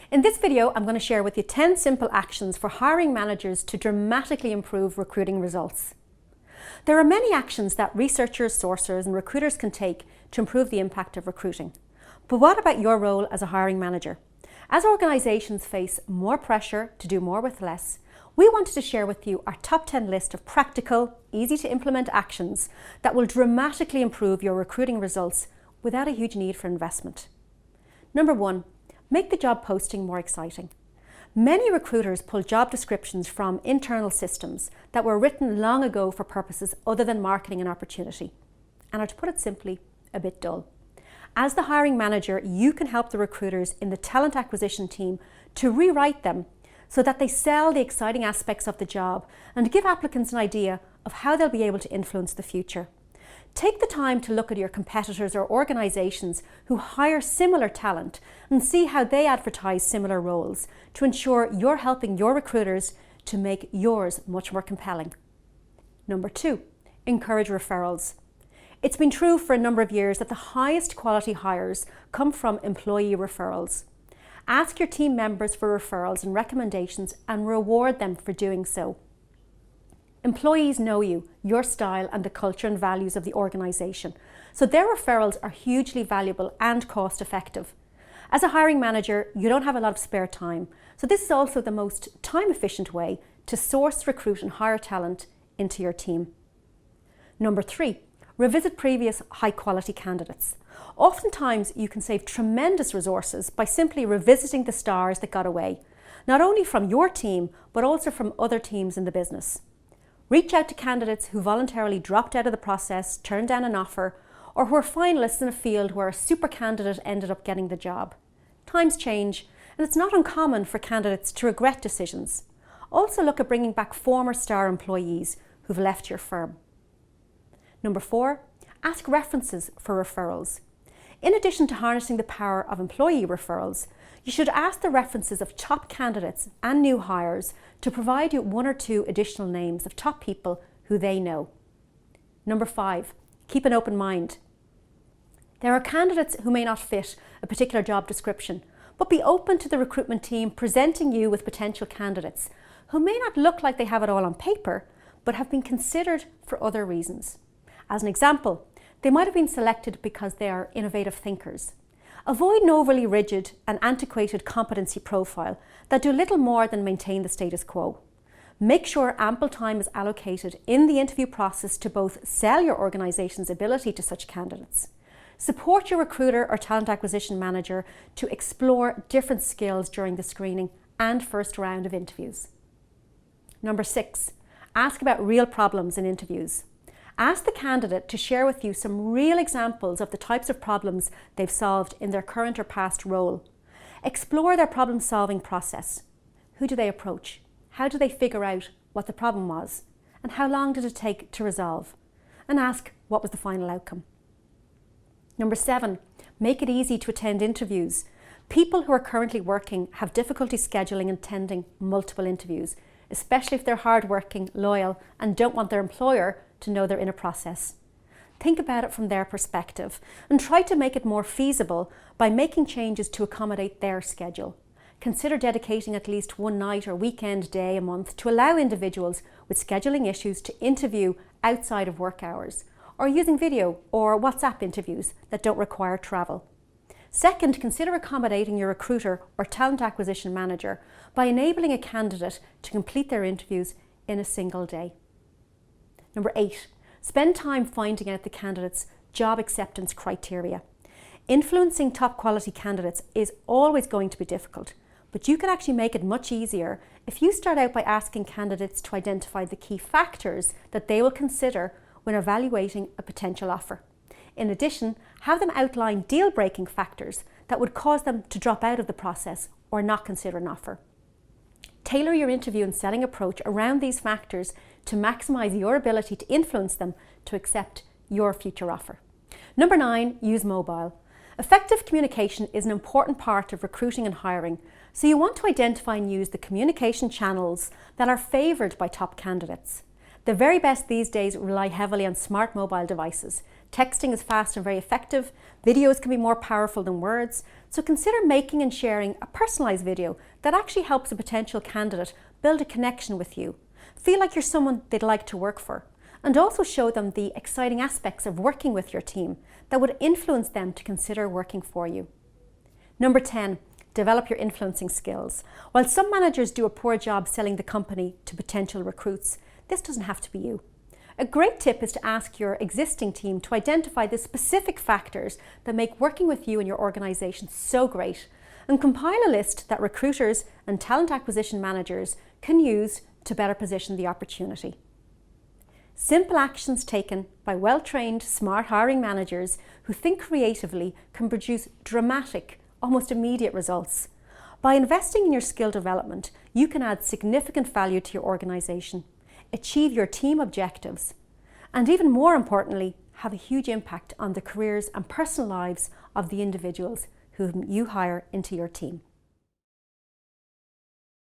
In this video, I'm going to share with you 10 simple actions for hiring managers to dramatically improve recruiting results. There are many actions that researchers, sourcers, and recruiters can take to improve the impact of recruiting. But what about your role as a hiring manager? As organizations face more pressure to do more with less, we wanted to share with you our top 10 list of practical, easy to implement actions that will dramatically improve your recruiting results without a huge need for investment. Number 1, make the job posting more exciting. Many recruiters pull job descriptions from internal systems that were written long ago for purposes other than marketing an opportunity, and are, to put it simply, a bit dull. As the hiring manager, you can help the recruiters in the talent acquisition team to rewrite them so that they sell the exciting aspects of the job and give applicants an idea of how they'll be able to influence the future. Take the time to look at your competitors or organisations who hire similar talent and see how they advertise similar roles to ensure you're helping your recruiters to make yours much more compelling. Number 2, encourage referrals. It's been true for a number of years that the highest quality hires come from employee referrals. Ask your team members for referrals and recommendations and reward them for doing so. Employees know you, your style, and the culture and values of the organisation, so their referrals are hugely valuable and cost effective. As a hiring manager, you don't have a lot of spare time, so this is also the most time efficient way to source, recruit and hire talent into your team. Number 3, revisit previous high quality candidates. Oftentimes you can save tremendous resources by simply revisiting the stars that got away, not only from your team but also from other teams in the business. Reach out to candidates who voluntarily dropped out of the process, turned down an offer, or who are finalists in a field where a super candidate ended up getting the job. Times change, and it's not uncommon for candidates to regret decisions. Also look at bringing back former star employees who've left your firm. Number 4, ask references for referrals. In addition to harnessing the power of employee referrals, you should ask the references of top candidates and new hires to provide you 1 or 2 additional names of top people who they know. Number 5, keep an open mind. There are candidates who may not fit a particular job description, but be open to the recruitment team presenting you with potential candidates who may not look like they have it all on paper, but have been considered for other reasons. As an example, they might have been selected because they are innovative thinkers. Avoid an overly rigid and antiquated competency profile that do little more than maintain the status quo. Make sure ample time is allocated in the interview process to both sell your organisation's ability to such candidates. Support your recruiter or talent acquisition manager to explore different skills during the screening and first round of interviews. Number 6, ask about real problems in interviews. Ask the candidate to share with you some real examples of the types of problems they've solved in their current or past role. Explore their problem-solving process. Who do they approach? How do they figure out what the problem was? And how long did it take to resolve? And ask, what was the final outcome? Number 7, make it easy to attend interviews. People who are currently working have difficulty scheduling and attending multiple interviews, especially if they're hardworking, loyal, and don't want their employer to know they're in a process. Think about it from their perspective and try to make it more feasible by making changes to accommodate their schedule. Consider dedicating at least one night or weekend day a month to allow individuals with scheduling issues to interview outside of work hours, or using video or WhatsApp interviews that don't require travel. Second, consider accommodating your recruiter or talent acquisition manager by enabling a candidate to complete their interviews in a single day. Number 8, spend time finding out the candidate's job acceptance criteria. Influencing top quality candidates is always going to be difficult, but you can actually make it much easier if you start out by asking candidates to identify the key factors that they will consider when evaluating a potential offer. In addition, have them outline deal-breaking factors that would cause them to drop out of the process or not consider an offer. Tailor your interview and selling approach around these factors to maximise your ability to influence them to accept your future offer. Number 9, use mobile. Effective communication is an important part of recruiting and hiring, so you want to identify and use the communication channels that are favoured by top candidates. The very best these days rely heavily on smart mobile devices. Texting is fast and very effective. Videos can be more powerful than words. So consider making and sharing a personalised video that actually helps a potential candidate build a connection with you, feel like you're someone they'd like to work for, and also show them the exciting aspects of working with your team that would influence them to consider working for you. Number 10, develop your influencing skills. While some managers do a poor job selling the company to potential recruits, this doesn't have to be you. A great tip is to ask your existing team to identify the specific factors that make working with you and your organisation so great, and compile a list that recruiters and talent acquisition managers can use to better position the opportunity. Simple actions taken by well-trained, smart hiring managers who think creatively can produce dramatic, almost immediate results. By investing in your skill development, you can add significant value to your organisation, achieve your team objectives, and even more importantly, have a huge impact on the careers and personal lives of the individuals whom you hire into your team.